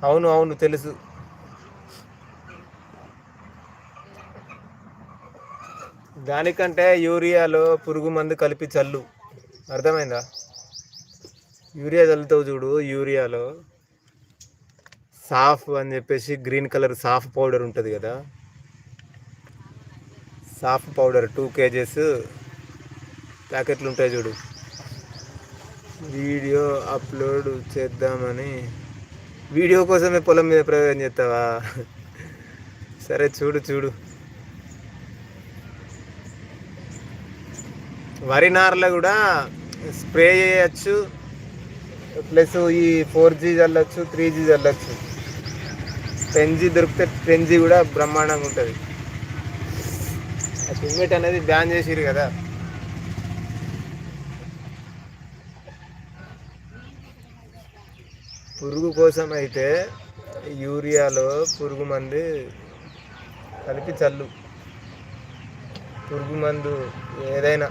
అవును అవును తెలుసు. దానికంటే యూరియాలో పురుగు మందు కలిపి చల్లు. అర్థమైందా? యూరియా చల్లుతావు చూడు, యూరియాలో సాఫ్ అని చెప్పేసి గ్రీన్ కలర్ సాఫ్ పౌడర్ ఉంటుంది కదా, సాఫ్ పౌడర్ 2 kgs ప్యాకెట్లు ఉంటాయి చూడు. వీడియో అప్లోడ్ చేద్దామని. వీడియో కోసమే పొలం మీద ప్రయోగం చేస్తావా? సరే చూడు చూడు. వరి నార్లో కూడా స్ప్రే చేయచ్చు, ప్లస్ ఈ 4G చల్లచ్చు, 3G చల్లచ్చు. 10G దొరికితే 10G కూడా బ్రహ్మాండంగా ఉంటుంది. ఆ టిమ్మెట్ అనేది బ్యాన్ చేసిరు కదా. పురుగు కోసం అయితే యూరియాలో పురుగు మందు కలిపి చల్లు. పురుగు మందు ఏదైనా